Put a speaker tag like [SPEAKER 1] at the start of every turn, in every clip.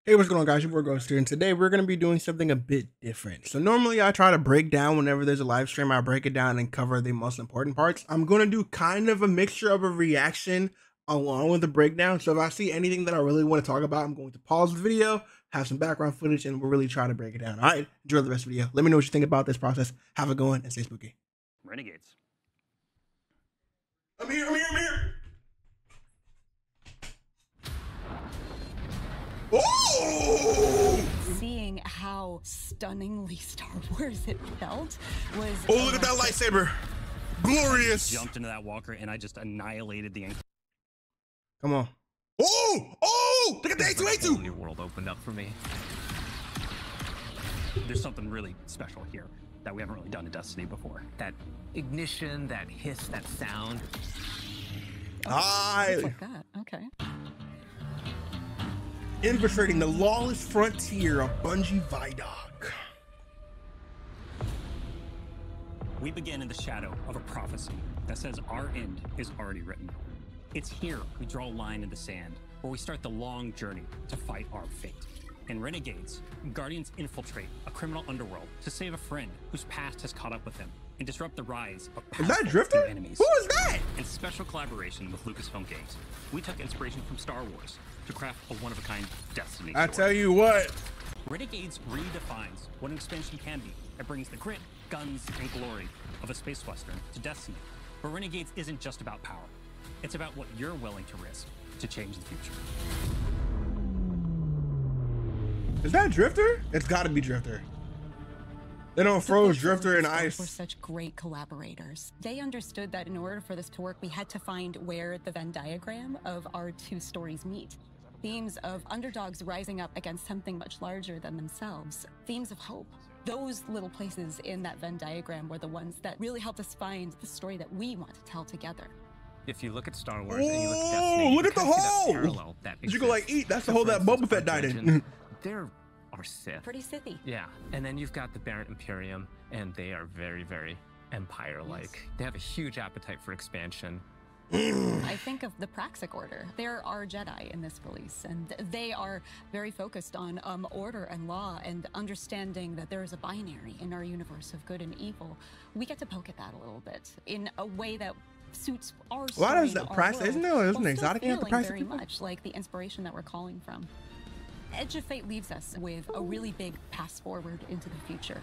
[SPEAKER 1] Hey, what's going on, guys? Your boy Ghost here, and today we're going to be doing something a bit different. So normally I try to break down whenever there's a live stream, I break it down and cover the most important parts. I'm going to do kind of a mixture of a reaction along with the breakdown. So if I see anything that I really want to talk about, I'm going to pause the video, have some background footage, and we'll really try to break it down. All right, enjoy the rest of the video. Let me know what you think about this process. Have a good one and stay spooky.
[SPEAKER 2] Renegades.
[SPEAKER 1] I'm here. Oh!
[SPEAKER 3] Seeing how stunningly Star Wars it felt was.
[SPEAKER 1] Oh, look at that lightsaber! Glorious!
[SPEAKER 2] Jumped into that walker and I just annihilated the.
[SPEAKER 1] Come on. Oh! Look at the A2A2!
[SPEAKER 4] New world opened up for me.
[SPEAKER 2] There's something really special here that we haven't really done in Destiny before.
[SPEAKER 4] That ignition, that hiss, that sound.
[SPEAKER 1] Hi.
[SPEAKER 3] Like that. Okay.
[SPEAKER 1] Infiltrating the lawless frontier of Bungie Vidoc.
[SPEAKER 2] We begin in the shadow of a prophecy that says our end is already written. It's here we draw a line in the sand where we start the long journey to fight our fate. In Renegades, Guardians infiltrate a criminal underworld to save a friend whose past has caught up with him and disrupt the rise of
[SPEAKER 1] Is that
[SPEAKER 2] powerful
[SPEAKER 1] Drifter?
[SPEAKER 2] new enemies.
[SPEAKER 1] Who is that?
[SPEAKER 2] In special collaboration with Lucasfilm Games, we took inspiration from Star Wars to craft a one-of-a-kind Destiny
[SPEAKER 1] I
[SPEAKER 2] story.
[SPEAKER 1] tell you what.
[SPEAKER 2] Renegades redefines what an expansion can be. It brings the grit, guns, and glory of a space western to Destiny. But Renegades isn't just about power. It's about what you're willing to risk to change the future.
[SPEAKER 1] Is that Drifter? It's gotta be Drifter. They don't froze Drifter in
[SPEAKER 3] Were
[SPEAKER 1] ice.
[SPEAKER 3] such great collaborators. They understood that in order for this to work, we had to find where the Venn diagram of our two stories meet. Themes of underdogs rising up against something much larger than themselves. Themes of hope. Those little places in that Venn diagram were the ones that really helped us find the story that we want to tell together.
[SPEAKER 4] If you look at Star Wars and you look at Destiny,
[SPEAKER 1] Oh, look at the
[SPEAKER 4] you kind of see that
[SPEAKER 1] hole!
[SPEAKER 4] parallel that
[SPEAKER 1] You can, like,
[SPEAKER 4] exists.
[SPEAKER 1] eat. That's the
[SPEAKER 4] So,
[SPEAKER 1] hole
[SPEAKER 4] for
[SPEAKER 1] that
[SPEAKER 4] instance,
[SPEAKER 1] Boba Fett
[SPEAKER 4] Arch
[SPEAKER 1] died in.
[SPEAKER 4] Legion, there are Sith.
[SPEAKER 3] Pretty Sithy.
[SPEAKER 4] Yeah, and then you've got the Barrett Imperium, and they are very, very Empire-like.
[SPEAKER 3] Yes.
[SPEAKER 4] They have a huge appetite for expansion.
[SPEAKER 3] I think of the Praxic Order. There are Jedi in this release, and they are very focused on order and law and understanding that there is a binary in our universe of good and evil. We get to poke at that a little bit in a way that suits our story.
[SPEAKER 1] Why does that
[SPEAKER 3] and our
[SPEAKER 1] Praxic?
[SPEAKER 3] world,
[SPEAKER 1] Isn't there an
[SPEAKER 3] while
[SPEAKER 1] exotic
[SPEAKER 3] still
[SPEAKER 1] in the
[SPEAKER 3] feeling
[SPEAKER 1] Praxic
[SPEAKER 3] very
[SPEAKER 1] people?
[SPEAKER 3] much like the inspiration that we're calling from. Edge of Fate leaves us with a really big pass forward into the future.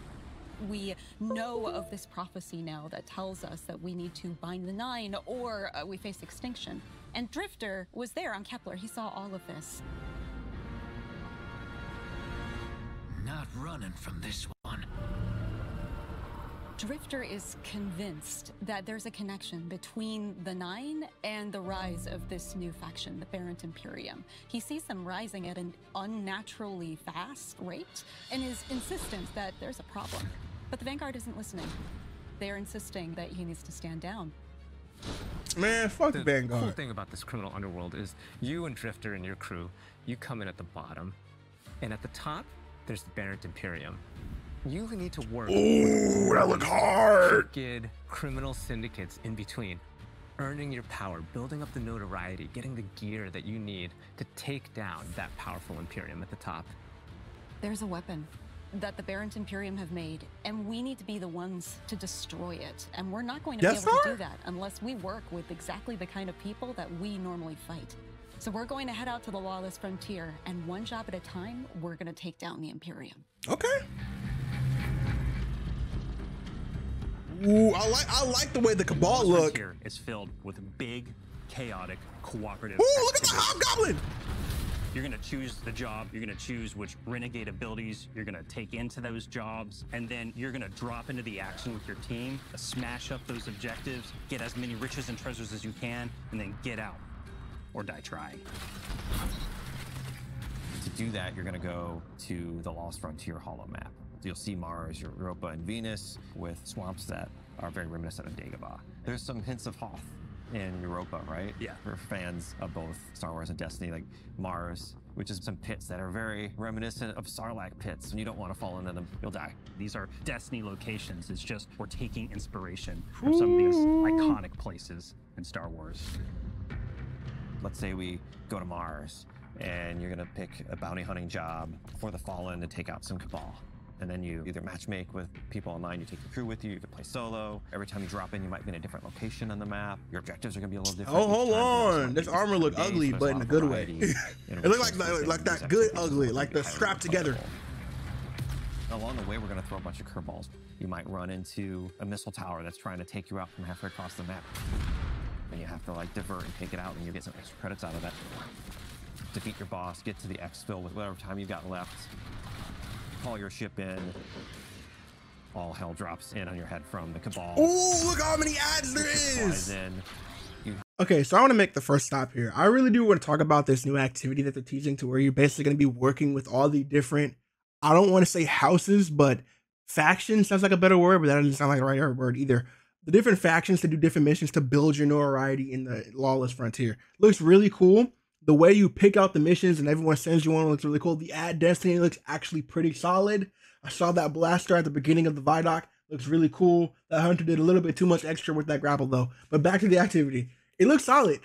[SPEAKER 3] We know of this prophecy now that tells us that we need to bind the Nine or we face extinction. And Drifter was there on Kepler. He saw all of this.
[SPEAKER 5] Not running from this one.
[SPEAKER 3] Drifter is convinced that there's a connection between the Nine and the rise of this new faction, the Barrett Imperium. He sees them rising at an unnaturally fast rate and is insistent that there's a problem. But the Vanguard isn't listening. They're insisting that he needs to stand down.
[SPEAKER 1] Man, fuck the
[SPEAKER 4] The cool
[SPEAKER 1] Vanguard.
[SPEAKER 4] thing about this criminal underworld is you and Drifter and your crew, you come in at the bottom, and at the top, there's the Barrett Imperium. You need to work
[SPEAKER 1] Ooh, that look hard.
[SPEAKER 4] wicked criminal syndicates in between, earning your power, building up the notoriety, getting the gear that you need to take down that powerful Imperium at the top.
[SPEAKER 3] There's a weapon that the Barrett Imperium have made, and we need to be the ones to destroy it. And we're not going to be
[SPEAKER 1] Death
[SPEAKER 3] able to
[SPEAKER 1] Star?
[SPEAKER 3] do that unless we work with exactly the kind of people that we normally fight. So we're going to head out to the lawless frontier, and one job at a time, we're going to take down the Imperium.
[SPEAKER 1] Okay. Ooh, I like the way the Cabal look.
[SPEAKER 2] Here is filled with big, chaotic, cooperative.
[SPEAKER 1] Ooh, look at the
[SPEAKER 2] activities.
[SPEAKER 1] Hobgoblin.
[SPEAKER 2] You're gonna choose the job, you're gonna choose which renegade abilities you're gonna take into those jobs, and then you're gonna drop into the action with your team, smash up those objectives, get as many riches and treasures as you can, and then get out or die trying.
[SPEAKER 6] To do that, you're going to go to the Lost Frontier Hollow map. You'll see Mars, Europa, and Venus with swamps that are very reminiscent of Dagobah. There's some hints of Hoth in Europa, right?
[SPEAKER 2] Yeah.
[SPEAKER 6] For fans of both Star Wars and Destiny, like Mars, which is some pits that are very reminiscent of Sarlacc pits, and you don't want to fall into them, you'll die.
[SPEAKER 2] These are Destiny locations. It's just we're taking inspiration from some of these iconic places in Star Wars.
[SPEAKER 6] Let's say we go to Mars and you're gonna pick a bounty hunting job for the Fallen to take out some Cabal. And then you either matchmake with people online, you take your crew with you, you can play solo. Every time you drop in, you might be in a different location on the map. Your objectives are gonna be a little different.
[SPEAKER 1] Oh, hold on. This armor look ugly, but in a good way. It look like that good ugly, like the strapped together.
[SPEAKER 6] Along the way, we're gonna throw a bunch of curveballs. You might run into a missile tower that's trying to take you out from halfway across the map. And you have to like divert and take it out, and you get some extra credits out of that. Defeat your boss, get to the exfil with whatever time you got left. Call your ship in. All hell drops in on your head from the Cabal.
[SPEAKER 1] Oh, look how many ads there is!
[SPEAKER 6] You
[SPEAKER 1] Okay, so I want to make the first stop here. I really do want to talk about this new activity that they're teasing, to where you're basically going to be working with all the different, I don't want to say houses, but factions sounds like a better word, but that doesn't sound like the right word either. The different factions to do different missions to build your notoriety in the Lawless Frontier. Looks really cool. The way you pick out the missions and everyone sends you one looks really cool. The ad destiny looks actually pretty solid. I saw that blaster at the beginning of the Vidoc. Looks really cool. That hunter did a little bit too much extra with that grapple though. But back to the activity. It looks solid.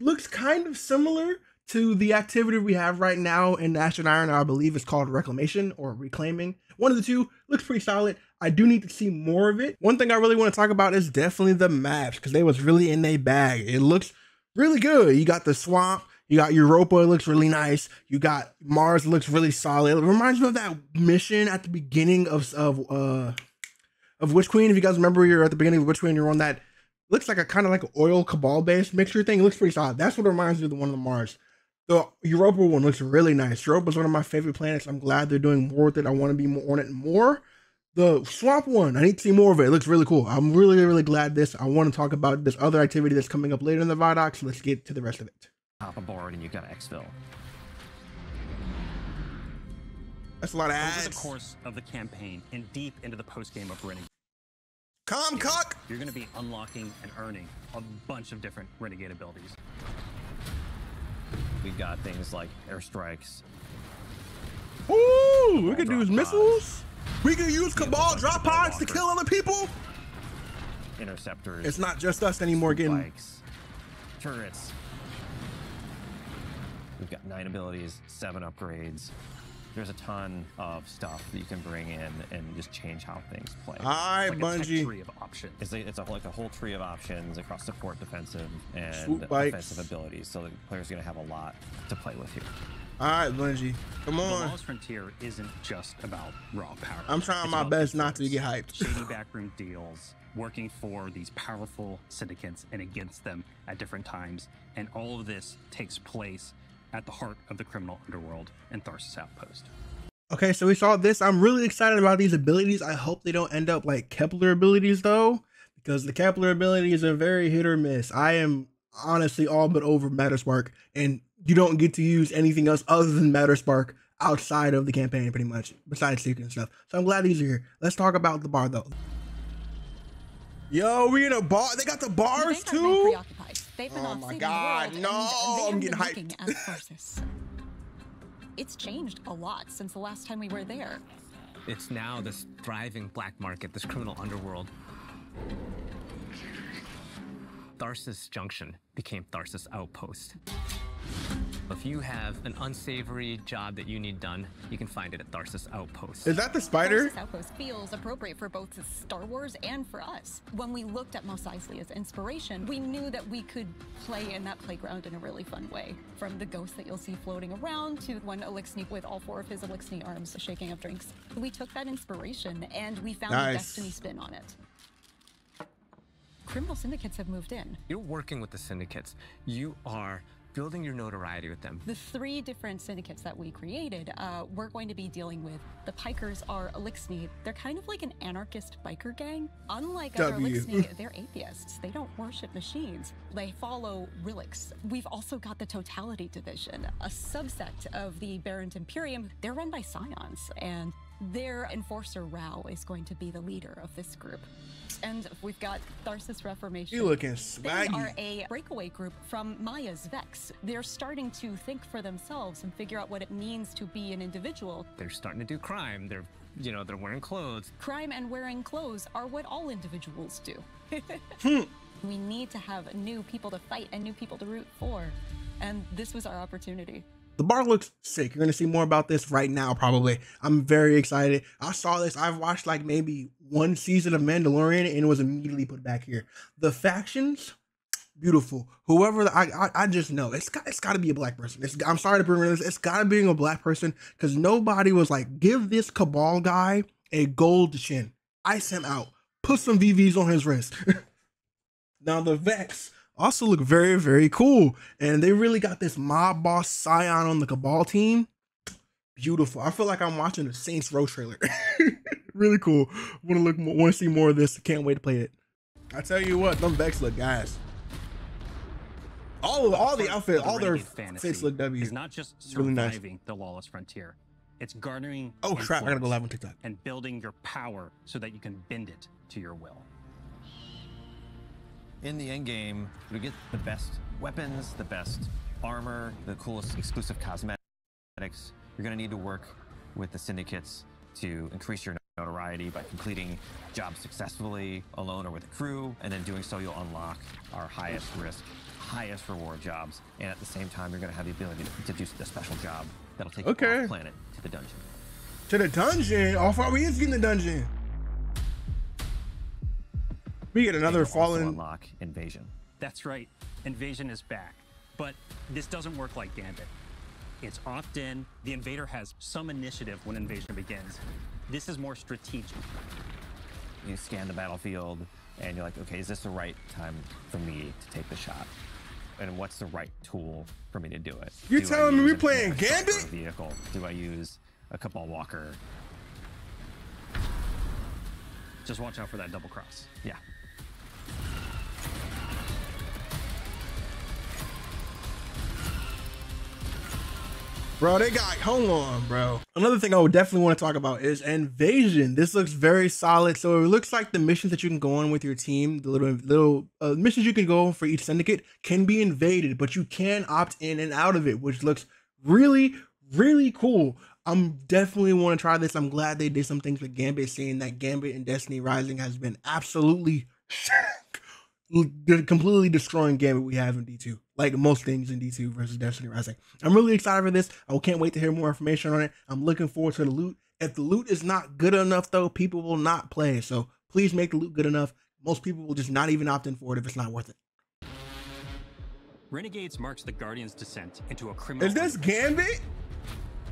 [SPEAKER 1] Looks kind of similar to the activity we have right now in Ashen Iron. I believe it's called Reclamation or Reclaiming. One of the two. Looks pretty solid. I do need to see more of it. One thing I really want to talk about is definitely the maps, because they was really in their bag. It looks really good. You got the swamp, you got Europa, it looks really nice. You got Mars, it looks really solid. It reminds me of that mission at the beginning of Witch Queen. If you guys remember, you're at the beginning of Witch Queen, you're on that, looks like a kind of like an oil Cabal based mixture thing. It looks pretty solid. That's what it reminds me of, the one on the Mars. The Europa one looks really nice. Europa is one of my favorite planets. I'm glad they're doing more with it. I want to be more on it more. The swamp one, I need to see more of it. It looks really cool. I'm really, really glad I want to talk about this other activity that's coming up later in the Vidoc, so let's get to the rest of it.
[SPEAKER 6] hop aboard and you've got to exfil.
[SPEAKER 1] That's a lot of ads.
[SPEAKER 2] Over the course of the campaign and deep into the post-game of Renegade,
[SPEAKER 1] Comcock!
[SPEAKER 2] you're going to be unlocking and earning a bunch of different Renegade abilities.
[SPEAKER 6] We've got things like airstrikes.
[SPEAKER 1] Ooh, we could use missiles. We could use Cabal drop pods to kill other people.
[SPEAKER 6] Interceptors.
[SPEAKER 1] It's not just us anymore getting
[SPEAKER 6] Spikes, turrets. We've got 9 abilities, 7 upgrades. There's a ton of stuff that you can bring in and just change how things play.
[SPEAKER 1] All right,
[SPEAKER 2] It's like a tech
[SPEAKER 1] Bungie.
[SPEAKER 2] tree of options.
[SPEAKER 6] It's like a whole tree of options across support, defensive, and
[SPEAKER 1] Swoop bikes.
[SPEAKER 6] offensive abilities. So the player's going to have a lot to play with here.
[SPEAKER 1] All right, Bungie. Come
[SPEAKER 2] The
[SPEAKER 1] on.
[SPEAKER 2] Lawless Frontier isn't just about raw power.
[SPEAKER 1] I'm trying
[SPEAKER 2] It's
[SPEAKER 1] my
[SPEAKER 2] about
[SPEAKER 1] best not to
[SPEAKER 2] influence,
[SPEAKER 1] get hyped.
[SPEAKER 2] shady backroom deals, working for these powerful syndicates and against them at different times. And all of this takes place at the heart of the criminal underworld and Tharsis Outpost.
[SPEAKER 1] Okay, so we saw this. I'm really excited about these abilities. I hope they don't end up like Kepler abilities though, because the Kepler abilities are very hit or miss. I am honestly all but over Matterspark, and you don't get to use anything else other than Matterspark outside of the campaign pretty much, besides secret and stuff. So I'm glad these are here. Let's talk about the bar though. Yo, we in a bar? They got the bars
[SPEAKER 3] They have been
[SPEAKER 1] too?
[SPEAKER 3] preoccupied. They've been
[SPEAKER 1] Oh
[SPEAKER 3] off
[SPEAKER 1] my
[SPEAKER 3] saving
[SPEAKER 1] God,
[SPEAKER 3] the world,
[SPEAKER 1] no,
[SPEAKER 3] and
[SPEAKER 1] I'm
[SPEAKER 3] they
[SPEAKER 1] getting
[SPEAKER 3] have been
[SPEAKER 1] hyped.
[SPEAKER 3] looking at Tharsis. It's changed a lot since the last time we were there.
[SPEAKER 4] It's now this thriving black market, this criminal underworld. Tharsis Junction became Tharsis Outpost. If you have an unsavory job that you need done, you can find it at Tharsis Outpost.
[SPEAKER 1] Is that the spider?
[SPEAKER 3] Tharsis Outpost feels appropriate for both Star Wars and for us. When we looked at Mos Eisley as inspiration, we knew that we could play in that playground in a really fun way. From the ghosts that you'll see floating around to one Elixni with all 4 of his Elixni arms shaking up drinks. We took that inspiration and we found a
[SPEAKER 1] Nice.
[SPEAKER 3] Destiny spin on it. Criminal syndicates have moved in.
[SPEAKER 4] You're working with the syndicates. You are building your notoriety with them.
[SPEAKER 3] The 3 different syndicates that we created, we're going to be dealing with. The Pikers are Elixni. They're kind of like an anarchist biker gang. Unlike other
[SPEAKER 1] W.
[SPEAKER 3] Elixni, they're atheists. They don't worship machines. They follow relics. We've also got the Totality Division, a subsect of the Barrent Imperium. They're run by Scions, and their enforcer Rao is going to be the leader of this group. And we've got Tharsis Reformation.
[SPEAKER 1] You looking
[SPEAKER 3] They are
[SPEAKER 1] swaggy.
[SPEAKER 3] a breakaway group from Maya's Vex. They're starting to think for themselves and figure out what it means to be an individual.
[SPEAKER 4] They're starting to do crime. They're wearing clothes.
[SPEAKER 3] Crime and wearing clothes are what all individuals do. We need to have new people to fight and new people to root for. And this was our opportunity.
[SPEAKER 1] The bar looks sick. You're gonna see more about this right now, probably. I'm very excited. I saw this. I've watched like maybe one season of Mandalorian and it was immediately put back here. The factions, beautiful. Whoever I just know it's got to be a black person. I'm sorry to bring this. It's got to be a black person because nobody was like, give this Cabal guy a gold chin, ice him out, put some VVs on his wrist. Now the Vex also look very, very cool. And they really got this mob boss Scion on the Cabal team. Beautiful. I feel like I'm watching a Saints Row trailer. Really cool. Want to see more of this. Can't wait to play it. I tell you what, them Vex look guys. All the outfits, all their fits look W.
[SPEAKER 2] It's not just surviving really nice. The lawless frontier. It's garnering.
[SPEAKER 1] Oh crap! I gotta go live on TikTok.
[SPEAKER 2] And building your power so that you can bend it to your will.
[SPEAKER 6] In the end game, you get the best weapons, the best armor, the coolest exclusive cosmetics. You're going to need to work with the syndicates to increase your notoriety by completing jobs successfully alone or with a crew, and then doing so you'll unlock our highest risk, highest reward jobs, and at the same time you're going to have the ability to do the special job that'll take you off planet to the dungeon.
[SPEAKER 1] To the dungeon? How far we is getting the dungeon? We get another fallen
[SPEAKER 6] unlock Invasion.
[SPEAKER 2] That's right. Invasion is back. But this doesn't work like Gambit. It's opt-in. The invader has some initiative when invasion begins. This is more strategic.
[SPEAKER 6] You scan the battlefield and you're like, okay, is this the right time for me to take the shot? And what's the right tool for me to do it?
[SPEAKER 1] You're telling me we're playing Gambit?
[SPEAKER 6] Vehicle? Do I use a Cabal Walker?
[SPEAKER 2] Just watch out for that double cross.
[SPEAKER 6] Yeah.
[SPEAKER 1] Bro, they got, hold on, bro. Another thing I would definitely want to talk about is Invasion. This looks very solid. So it looks like the missions that you can go on with your team, the little missions you can go on for each syndicate can be invaded, but you can opt in and out of it, which looks really, really cool. I'm definitely want to try this. I'm glad they did some things with Gambit, saying that Gambit and Destiny Rising has been absolutely completely destroying Gambit we have in D2, like most things in D2 versus Destiny Rising. I'm really excited for this. I can't wait to hear more information on it. I'm looking forward to the loot. If the loot is not good enough, though, people will not play. So please make the loot good enough. Most people will just not even opt in for it if it's not worth it.
[SPEAKER 2] Renegades marks the Guardian's descent into a criminal.
[SPEAKER 1] Is this Gambit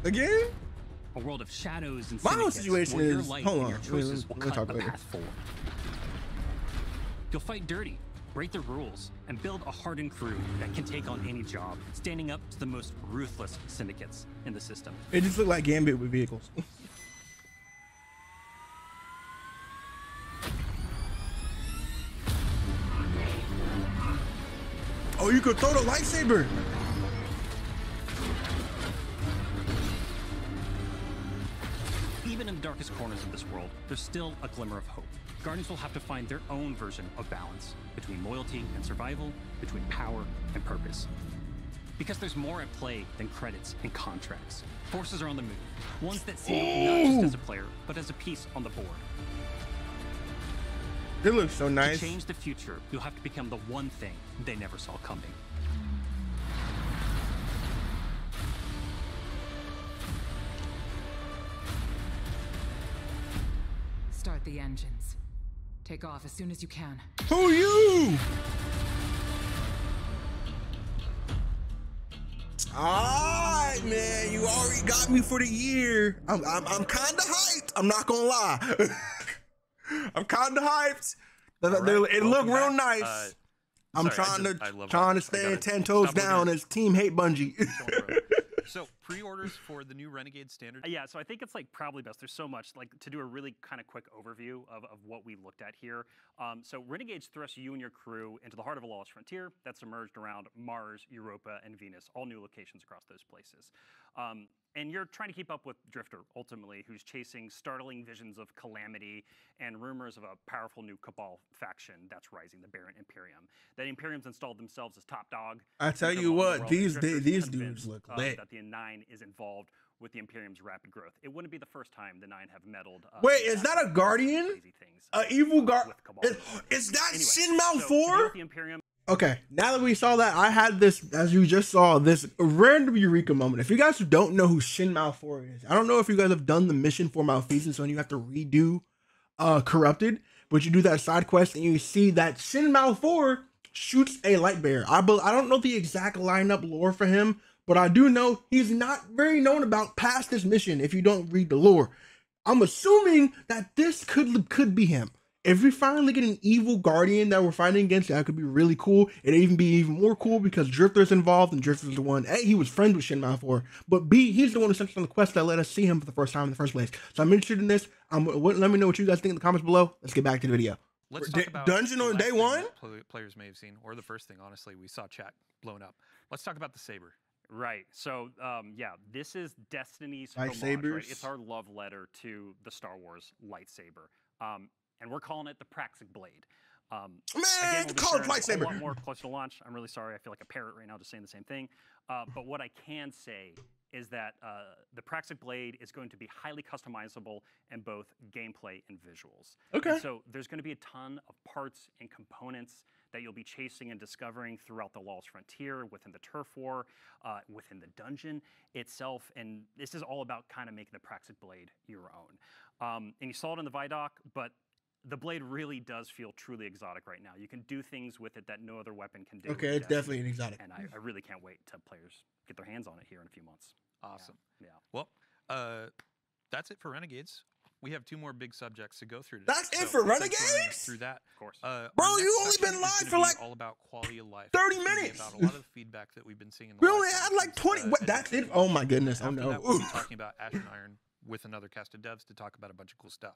[SPEAKER 1] again?
[SPEAKER 2] A world of shadows and
[SPEAKER 1] my whole situation is, hold on,
[SPEAKER 2] we'll talk later. You'll fight dirty, break the rules, and build a hardened crew that can take on any job, standing up to the most ruthless syndicates in the system.
[SPEAKER 1] It just looked like Gambit with vehicles. Oh, you could throw the lightsaber.
[SPEAKER 2] Even in the darkest corners of this world, there's still a glimmer of hope. Guardians will have to find their own version of balance between loyalty and survival, between power and purpose. Because there's more at play than credits and contracts. Forces are on the move, ones that see you not just as a player, but as a piece on the board.
[SPEAKER 1] It looks so nice.
[SPEAKER 2] To change the future, you'll have to become the one thing they never saw coming.
[SPEAKER 7] Start the engines. Take off as soon as you can.
[SPEAKER 1] Who you? Alright, man. You already got me for the year. I'm kinda hyped. I'm not gonna lie. I'm kinda hyped. Right. It looked real nice. I'm trying to stand 10 toes down as Team Hate Bungie.
[SPEAKER 8] So pre-orders for the new Renegade Standard?
[SPEAKER 2] Yeah, so I think it's like probably best. There's so much, like to do a really kind of quick overview of what we looked at here. So Renegades thrust you and your crew into the heart of a lawless frontier that's emerged around Mars, Europa, and Venus, all new locations across those places. And you're trying to keep up with Drifter, ultimately, who's chasing startling visions of calamity and rumors of a powerful new Cabal faction that's rising, the Baron Imperium. That Imperium's installed themselves as top dog.
[SPEAKER 1] I tell you what, these dudes look lit.
[SPEAKER 2] That the Nine is involved with the Imperium's rapid growth. It wouldn't be the first time the Nine have meddled.
[SPEAKER 1] Wait, is that a Guardian? An evil Guardian? Is that anyway, Shin Malphur?
[SPEAKER 2] The Imperium
[SPEAKER 1] Okay, now that we saw that, I had this, as you just saw, this random eureka moment. If you guys don't know who Shin Malfoy is, I don't know if you guys have done the mission for Malfeasance when you have to redo Corrupted, but you do that side quest and you see that Shin Malfoy shoots a light bearer. I don't know the exact lineup lore for him, but I do know he's not very known about past this mission if you don't read the lore. I'm assuming that this could be him. If we finally get an evil guardian that we're fighting against, that could be really cool. It'd even be even more cool because Drifter's involved, and Drifter's the one, A, he was friends with Shin Malfoy, but B, he's the one who sent us on the quest that let us see him for the first time in the first place. So I'm interested in this. Let me know what you guys think in the comments below. Let's get back to the video.
[SPEAKER 8] Let's talk about
[SPEAKER 1] Dungeon
[SPEAKER 8] the
[SPEAKER 1] on
[SPEAKER 8] last
[SPEAKER 1] day
[SPEAKER 8] thing
[SPEAKER 1] one?
[SPEAKER 8] that players may have seen, or the first thing, honestly, we saw chat blown up. Let's talk about the saber.
[SPEAKER 2] Right. So, yeah, this is Destiny's
[SPEAKER 1] Lightsabers.
[SPEAKER 2] homage, right? It's our love letter to the Star Wars lightsaber. And we're calling it the Praxic Blade.
[SPEAKER 1] Man, call it lightsaber.
[SPEAKER 2] A lot more closer to launch. I'm really sorry. I feel like a parrot right now just saying the same thing. But what I can say is that the Praxic Blade is going to be highly customizable in both gameplay and visuals.
[SPEAKER 1] Okay.
[SPEAKER 2] And so there's going to be a ton of parts and components that you'll be chasing and discovering throughout the Lost Frontier, within the Turf War, within the dungeon itself. And this is all about kind of making the Praxic Blade your own. And you saw it in the Vidoc, but the blade really does feel truly exotic right now. You can do things with it that no other weapon can do.
[SPEAKER 1] Okay, it's definitely an exotic.
[SPEAKER 2] And I really can't wait till players get their hands on it here in a few months.
[SPEAKER 8] Awesome.
[SPEAKER 2] Yeah.
[SPEAKER 8] Well, that's it for Renegades. We have 2 more big subjects to go through today.
[SPEAKER 1] That's it for
[SPEAKER 8] thanks for running
[SPEAKER 1] Renegades?
[SPEAKER 8] us through that.
[SPEAKER 2] Of course.
[SPEAKER 1] Bro, you only been live for like
[SPEAKER 8] all about quality of life.
[SPEAKER 1] 30
[SPEAKER 8] It's gonna be
[SPEAKER 1] minutes.
[SPEAKER 8] About a lot of the feedback that we've been seeing in the
[SPEAKER 1] We
[SPEAKER 8] live
[SPEAKER 1] only had
[SPEAKER 8] sessions,
[SPEAKER 1] like 20. What?
[SPEAKER 8] as
[SPEAKER 1] That's
[SPEAKER 8] it's
[SPEAKER 1] it? Oh my goodness.
[SPEAKER 8] After
[SPEAKER 1] Oh no.
[SPEAKER 8] that, we'll be talking about Ash and Iron with another cast of devs to talk about a bunch of cool stuff.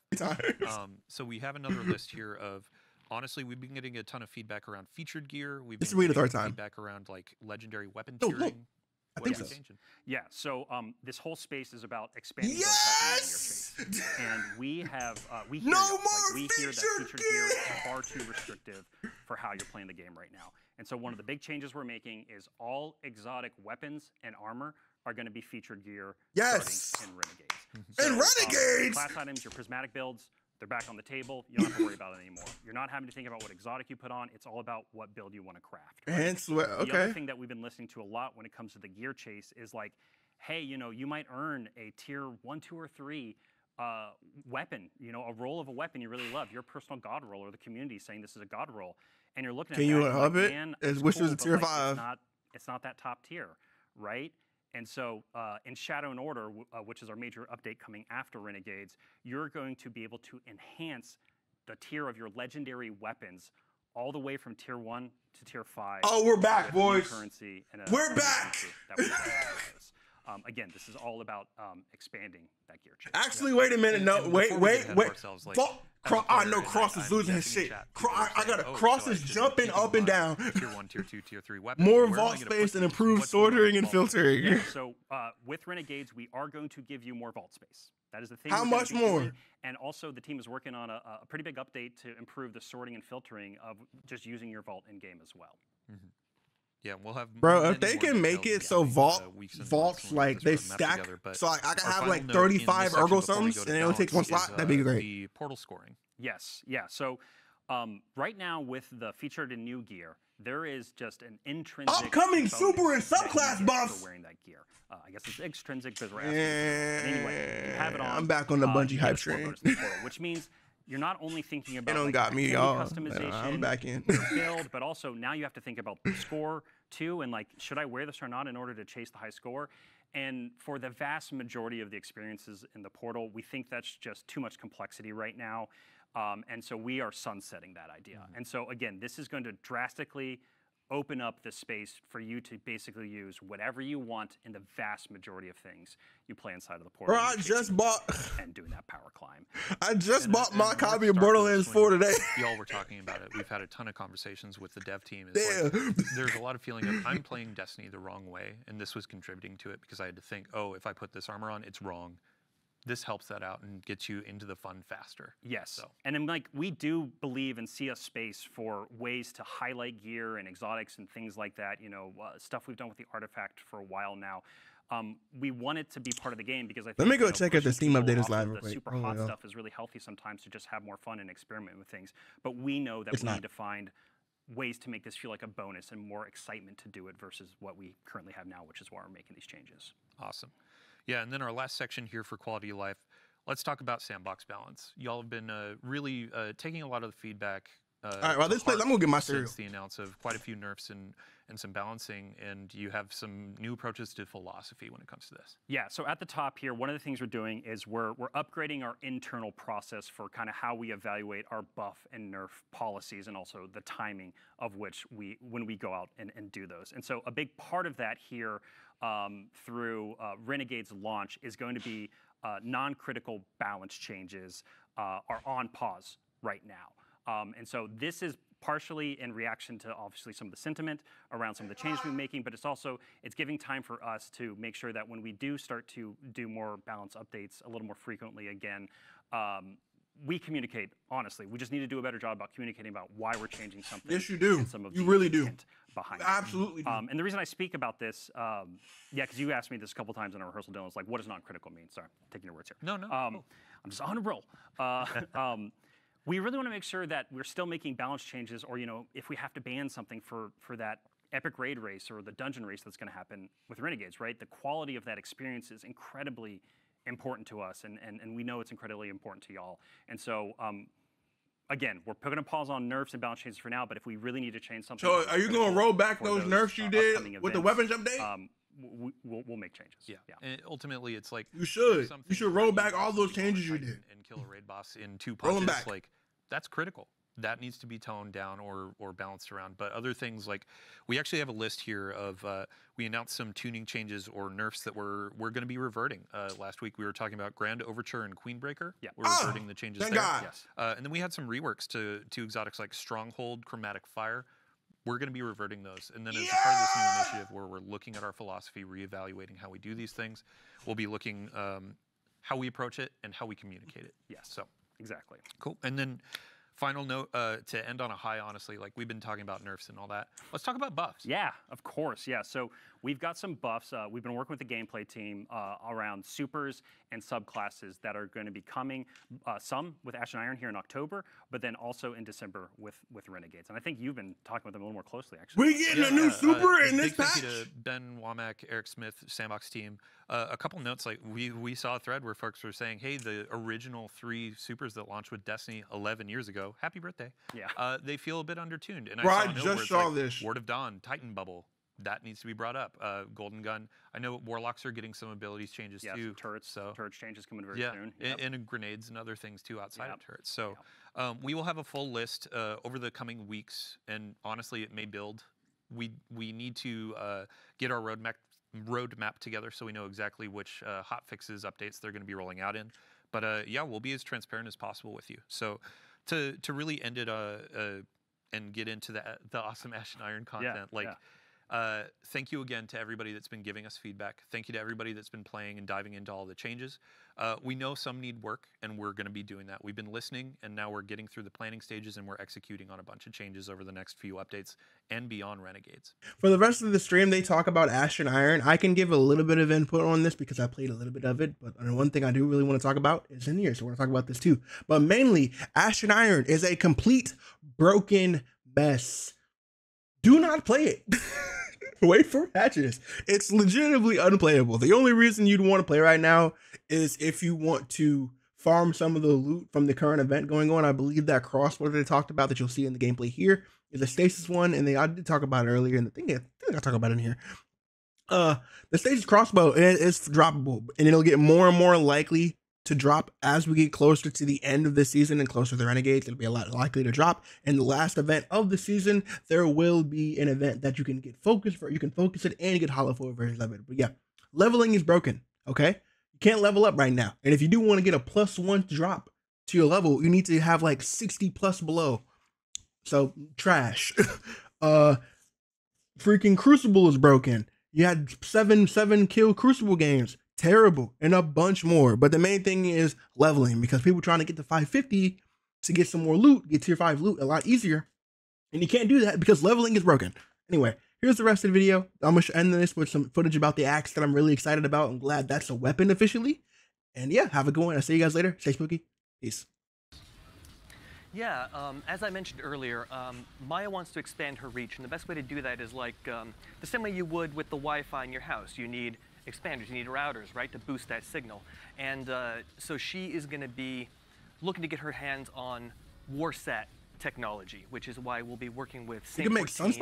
[SPEAKER 8] So we have another list here of, honestly, we've been getting a ton of feedback around featured gear. We've
[SPEAKER 1] This
[SPEAKER 8] been
[SPEAKER 1] will be the
[SPEAKER 8] getting
[SPEAKER 1] third time.
[SPEAKER 8] feedback around like legendary weapon
[SPEAKER 1] No,
[SPEAKER 8] tiering.
[SPEAKER 1] I think
[SPEAKER 8] What are
[SPEAKER 1] so.
[SPEAKER 8] we changing?
[SPEAKER 2] Yeah, so this whole space is about expanding
[SPEAKER 1] Yes!
[SPEAKER 2] those weapons in your chase. And we have, we hear
[SPEAKER 1] No
[SPEAKER 2] you.
[SPEAKER 1] more
[SPEAKER 2] we hear that
[SPEAKER 1] featured
[SPEAKER 2] featured gear is
[SPEAKER 1] gear!
[SPEAKER 2] far too restrictive for how you're playing the game right now. And so one of the big changes we're making is all exotic weapons and armor are going to be featured gear
[SPEAKER 1] Yes!
[SPEAKER 2] starting in Renegades.
[SPEAKER 1] In Renegades!
[SPEAKER 2] Class items, your prismatic builds, they're back on the table. You don't have to worry about it anymore. You're not having to think about what exotic you put on. It's all about what build you want to craft. Right?
[SPEAKER 1] And sweat.
[SPEAKER 2] The other
[SPEAKER 1] Okay.
[SPEAKER 2] thing that we've been listening to a lot when it comes to the gear chase is like, hey, you know, you might earn a tier 1, 2, or 3 weapon, you know, a roll of a weapon you really love, your personal god roll, or the community saying this is a god roll, and you're looking at
[SPEAKER 1] Can
[SPEAKER 2] that,
[SPEAKER 1] you
[SPEAKER 2] and you're
[SPEAKER 1] hub
[SPEAKER 2] like,
[SPEAKER 1] it?
[SPEAKER 2] man,
[SPEAKER 1] As
[SPEAKER 2] it's
[SPEAKER 1] wish it was a
[SPEAKER 2] cool,
[SPEAKER 1] tier
[SPEAKER 2] but, like,
[SPEAKER 1] 5.
[SPEAKER 2] it's not that top tier, right? And so in Shadow and Order, which is our major update coming after Renegades, you're going to be able to enhance the tier of your legendary weapons all the way from tier 1 to tier 5.
[SPEAKER 1] Oh, we're back,
[SPEAKER 2] with new
[SPEAKER 1] boys.
[SPEAKER 2] currency and
[SPEAKER 1] We're
[SPEAKER 2] new
[SPEAKER 1] back.
[SPEAKER 2] feature that we have. Again, this is all about expanding that gear chase.
[SPEAKER 1] Actually, wait a minute. No,
[SPEAKER 8] And
[SPEAKER 1] wait,
[SPEAKER 8] before we get
[SPEAKER 1] wait,
[SPEAKER 8] ahead of
[SPEAKER 1] wait.
[SPEAKER 8] ourselves, like,
[SPEAKER 1] Fuck.
[SPEAKER 8] as a
[SPEAKER 1] I
[SPEAKER 8] player,
[SPEAKER 1] know
[SPEAKER 8] and
[SPEAKER 1] Cross is
[SPEAKER 8] I'm
[SPEAKER 1] losing his
[SPEAKER 8] guessing in
[SPEAKER 1] shit.
[SPEAKER 8] chat, people are
[SPEAKER 1] I got
[SPEAKER 8] saying,
[SPEAKER 1] to
[SPEAKER 8] "Oh,
[SPEAKER 1] Cross
[SPEAKER 8] so I
[SPEAKER 1] is
[SPEAKER 8] should
[SPEAKER 1] jumping
[SPEAKER 8] keep
[SPEAKER 1] up and
[SPEAKER 8] my
[SPEAKER 1] down.
[SPEAKER 8] Tier 1, tier 2, tier 3 weapons.
[SPEAKER 1] More
[SPEAKER 8] Where am I
[SPEAKER 1] vault
[SPEAKER 8] gonna put
[SPEAKER 1] space and
[SPEAKER 8] these?
[SPEAKER 1] improved
[SPEAKER 8] What's going on
[SPEAKER 1] sorting
[SPEAKER 8] with
[SPEAKER 1] and
[SPEAKER 8] vault space?
[SPEAKER 1] filtering.
[SPEAKER 2] Yeah, so with Renegades, we are going to give you more vault space. That is the thing.
[SPEAKER 1] How
[SPEAKER 2] we're gonna
[SPEAKER 1] much
[SPEAKER 2] be
[SPEAKER 1] more?
[SPEAKER 2] doing. And also, the team is working on a pretty big update to improve the sorting and filtering of just using your vault in game as well.
[SPEAKER 8] Yeah, we'll have
[SPEAKER 1] Bro,
[SPEAKER 8] many
[SPEAKER 1] if they
[SPEAKER 8] more
[SPEAKER 1] can make
[SPEAKER 8] details
[SPEAKER 1] it so
[SPEAKER 8] in the
[SPEAKER 1] vaults
[SPEAKER 8] weeks and months
[SPEAKER 1] vaults
[SPEAKER 8] when we
[SPEAKER 1] like
[SPEAKER 8] get
[SPEAKER 1] they
[SPEAKER 8] this roadmap
[SPEAKER 1] stack,
[SPEAKER 8] together, but
[SPEAKER 1] so I can
[SPEAKER 8] our
[SPEAKER 1] have
[SPEAKER 8] final
[SPEAKER 1] like
[SPEAKER 8] note in
[SPEAKER 1] 35
[SPEAKER 8] this section
[SPEAKER 1] ergo
[SPEAKER 8] before we
[SPEAKER 1] sums
[SPEAKER 8] go
[SPEAKER 1] and
[SPEAKER 8] to
[SPEAKER 1] it only takes one
[SPEAKER 8] balance
[SPEAKER 1] slot.
[SPEAKER 8] is,
[SPEAKER 1] That'd be great.
[SPEAKER 8] The portal scoring.
[SPEAKER 2] Yes, yeah. So right now, with the featured and new gear, there is just an intrinsic
[SPEAKER 1] Upcoming
[SPEAKER 2] bonus
[SPEAKER 1] super and
[SPEAKER 2] that you
[SPEAKER 1] subclass
[SPEAKER 2] get
[SPEAKER 1] buffs.
[SPEAKER 2] for wearing that gear. I guess it's extrinsic because we're asking. But anyway, you have it on.
[SPEAKER 1] I'm back on the
[SPEAKER 2] you
[SPEAKER 1] Bungie
[SPEAKER 2] get
[SPEAKER 1] hype
[SPEAKER 2] a score
[SPEAKER 1] train.
[SPEAKER 2] bonus in the portal, which means you're not only thinking about
[SPEAKER 1] don't
[SPEAKER 2] like,
[SPEAKER 1] got me,
[SPEAKER 2] activity
[SPEAKER 1] y'all.
[SPEAKER 2] customization,
[SPEAKER 1] I'm back in.
[SPEAKER 2] your build, but also now you have to think about the score too, and like, should I wear this or not in order to chase the high score? And for the vast majority of the experiences in the portal, we think that's just too much complexity right now. And so we are sunsetting that idea. And so again, this is going to drastically open up the space for you to basically use whatever you want in the vast majority of things you play inside of the portal.
[SPEAKER 1] Bro,
[SPEAKER 2] and
[SPEAKER 1] I
[SPEAKER 2] chasing
[SPEAKER 1] just
[SPEAKER 2] the
[SPEAKER 1] bought
[SPEAKER 2] and doing that power climb.
[SPEAKER 1] I just
[SPEAKER 8] And-
[SPEAKER 1] bought
[SPEAKER 8] and
[SPEAKER 1] my
[SPEAKER 8] let's
[SPEAKER 1] copy of
[SPEAKER 8] start from
[SPEAKER 1] Borderlands
[SPEAKER 8] this
[SPEAKER 1] 4
[SPEAKER 8] when
[SPEAKER 1] today.
[SPEAKER 8] Y'all were talking about it. We've had a ton of conversations with the dev team. It's like,
[SPEAKER 1] Damn.
[SPEAKER 8] there's a lot of feeling of I'm playing Destiny the wrong way, and this was contributing to it because I had to think, oh, if I put this armor on, it's wrong. This helps that out and gets you into the fun faster.
[SPEAKER 2] Yes,
[SPEAKER 8] So.
[SPEAKER 2] and then like we do believe and see a space for ways to highlight gear and exotics and things like that. You know, stuff we've done with the artifact for a while now. We want it to be part of the game because I think,
[SPEAKER 1] Let me go
[SPEAKER 2] you know,
[SPEAKER 1] check if the
[SPEAKER 2] pushing
[SPEAKER 1] Steam
[SPEAKER 2] people
[SPEAKER 1] update is
[SPEAKER 2] off
[SPEAKER 1] live
[SPEAKER 2] of
[SPEAKER 1] real
[SPEAKER 2] The
[SPEAKER 1] quick.
[SPEAKER 2] super
[SPEAKER 1] Oh my
[SPEAKER 2] hot
[SPEAKER 1] God.
[SPEAKER 2] stuff is really healthy sometimes to just have more fun and experiment with things. But we know that
[SPEAKER 1] It's
[SPEAKER 2] we
[SPEAKER 1] not.
[SPEAKER 2] need to find
[SPEAKER 9] ways to make this feel like a bonus and more excitement to do it versus what we currently have now, which is why we're making these changes.
[SPEAKER 8] Awesome. Yeah, and then our last section here for quality of life, let's talk about sandbox balance. Y'all have been really taking a lot of the feedback.
[SPEAKER 1] All right, well, this place, I'm going to get my cereal.
[SPEAKER 8] Since the announce of quite a few nerfs and some balancing, and you have some new approaches to philosophy when it comes to this.
[SPEAKER 9] Yeah, so at the top here, one of the things we're doing is we're upgrading our internal process for kind of how we evaluate our buff and nerf policies, and also the timing of which when we go out and do those. And so a big part of that here through Renegade's launch is going to be non-critical balance changes are on pause right now. And so this is partially in reaction to obviously some of the sentiment around some of the changes we're making, but it's giving time for us to make sure that when we do start to do more balance updates a little more frequently again, we communicate honestly. We just need to do a better job about communicating about why we're changing something.
[SPEAKER 1] Yes, you do.
[SPEAKER 9] And some of
[SPEAKER 1] You
[SPEAKER 9] the
[SPEAKER 1] really do.
[SPEAKER 9] intent behind it.
[SPEAKER 1] Absolutely do.
[SPEAKER 9] And the reason I speak about this, yeah, because you asked me this a couple times in our rehearsal, Dylan, it's like, what does non-critical mean? Sorry, I'm taking your words here.
[SPEAKER 8] No, no.
[SPEAKER 9] I'm just on a roll. We really want to make sure that we're still making balance changes, or if we have to ban something for that epic raid race or the dungeon race that's going to happen with Renegades, right? The quality of that experience is incredibly important to us, and we know it's incredibly important to y'all. And so, again, we're putting a pause on nerfs and balance changes for now, but if we really need to change something...
[SPEAKER 1] So are you going to roll back those nerfs you did with the weapons update?
[SPEAKER 9] We'll make changes.
[SPEAKER 8] Yeah. And ultimately, it's like...
[SPEAKER 1] You should roll back all those changes you did.
[SPEAKER 8] And kill a raid boss in 2
[SPEAKER 1] Roll them
[SPEAKER 8] punches.
[SPEAKER 1] back.
[SPEAKER 8] Like, that's critical. That needs to be toned down or balanced around. But other things, like, we actually have a list here of, we announced some tuning changes or nerfs that we're going to be reverting. Last week we were talking about Grand Overture and Queenbreaker.
[SPEAKER 9] Yeah.
[SPEAKER 8] We're reverting the changes
[SPEAKER 1] thank
[SPEAKER 8] there.
[SPEAKER 1] God.
[SPEAKER 9] Yes.
[SPEAKER 8] And then we had some reworks to exotics like Stronghold, Chromatic Fire. We're going to be reverting those. And then as a part of this new initiative where we're looking at our philosophy, reevaluating how we do these things, we'll be looking how we approach it and how we communicate it.
[SPEAKER 9] Yes.
[SPEAKER 8] So
[SPEAKER 9] exactly.
[SPEAKER 8] cool. And then final note to end on a high, honestly, like we've been talking about nerfs and all that. Let's talk about buffs.
[SPEAKER 9] Yeah, of course. Yeah. So we've got some buffs. We've been working with the gameplay team around supers and subclasses that are going to be coming. Some with Ash and Iron here in October, but then also in December with Renegades. And I think you've been talking with them a little more closely, actually.
[SPEAKER 1] We getting a new super in this
[SPEAKER 8] big thank
[SPEAKER 1] patch.
[SPEAKER 8] you to Ben Womack, Eric Smith, Sandbox team. A couple notes, like we saw a thread where folks were saying, hey, the original 3 supers that launched with Destiny 11 years ago, happy birthday.
[SPEAKER 9] Yeah.
[SPEAKER 8] They feel a bit undertuned. And
[SPEAKER 1] Bro,
[SPEAKER 8] I
[SPEAKER 1] I
[SPEAKER 8] saw a note
[SPEAKER 1] just
[SPEAKER 8] where it's
[SPEAKER 1] saw
[SPEAKER 8] like,
[SPEAKER 1] this.
[SPEAKER 8] Word of Dawn, Titan Bubble. That needs to be brought up. Golden Gun. I know Warlocks are getting some abilities changes too.
[SPEAKER 9] Turrets.
[SPEAKER 8] So
[SPEAKER 9] turrets changes coming very soon.
[SPEAKER 8] And grenades and other things too outside of turrets. So we will have a full list over the coming weeks, and honestly, it may build. We need to get our roadmap together so we know exactly which hot fixes, updates they're going to be rolling out in. But yeah, we'll be as transparent as possible with you. So to really end it and get into the awesome Ash and Iron content, thank you again to everybody that's been giving us feedback. Thank you to everybody that's been playing and diving into all the changes. We know some need work, and we're going to be doing that. We've been listening, and now we're getting through the planning stages, and we're executing on a bunch of changes over the next few updates and beyond Renegades.
[SPEAKER 1] For the rest of the stream, they talk about Ash and Iron. I can give a little bit of input on this because I played a little bit of it, but one thing I do really want to talk about is in here, so we're going to talk about this too. But mainly, Ash and Iron is a complete broken mess. Do not play it. Wait for patches. It's legitimately unplayable. The only reason you'd want to play right now is if you want to farm some of the loot from the current event going on. I believe that crossbow that they talked about that you'll see in the gameplay here is a stasis one, and I did talk about it earlier, and I think I talk about it in here. The stasis crossbow is droppable, and it'll get more and more likely to drop as we get closer to the end of the season and closer to the Renegades. It'll be a lot likely to drop. In the last event of the season, there will be an event that you can get focused for. You can focus it and get hollow for versions of it. But yeah, leveling is broken. Okay, you can't level up right now. And if you do want to get a +1 drop to your level, you need to have like 60 plus below. So trash. Freaking Crucible is broken. You had seven kill Crucible games. Terrible, and a bunch more. But the main thing is leveling, because people trying to get to 550 to get some more loot, get tier 5 loot a lot easier, and you can't do that because leveling is broken. Anyway, here's the rest of the video. I'm gonna end this with some footage about the axe that I'm really excited about. I'm glad that's a weapon officially. And yeah, have a good one. I'll see you guys later. Stay spooky. Peace.
[SPEAKER 10] Yeah, as I mentioned earlier, Maya wants to expand her reach, and the best way to do that is like the same way you would with the Wi-Fi in your house. You need expanders, you need routers, right, to boost that signal. And so she is going to be looking to get her hands on Warsat technology, which is why we'll be working with Saint 14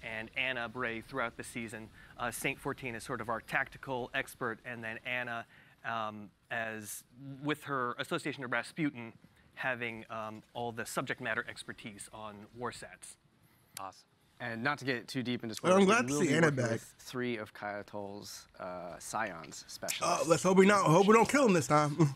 [SPEAKER 10] and Anna Bray throughout the season. Saint 14 is sort of our tactical expert, and then Anna, as with her association to Rasputin, having all the subject matter expertise on Warsats.
[SPEAKER 11] Awesome. And not to get too deep into spoilers,
[SPEAKER 1] well, I'm glad to
[SPEAKER 11] we'll
[SPEAKER 1] see
[SPEAKER 11] be
[SPEAKER 1] Anna
[SPEAKER 11] working
[SPEAKER 1] back.
[SPEAKER 11] with 3 of Kyle Toll's Scions specialists.
[SPEAKER 1] Let's hope we don't kill him this time.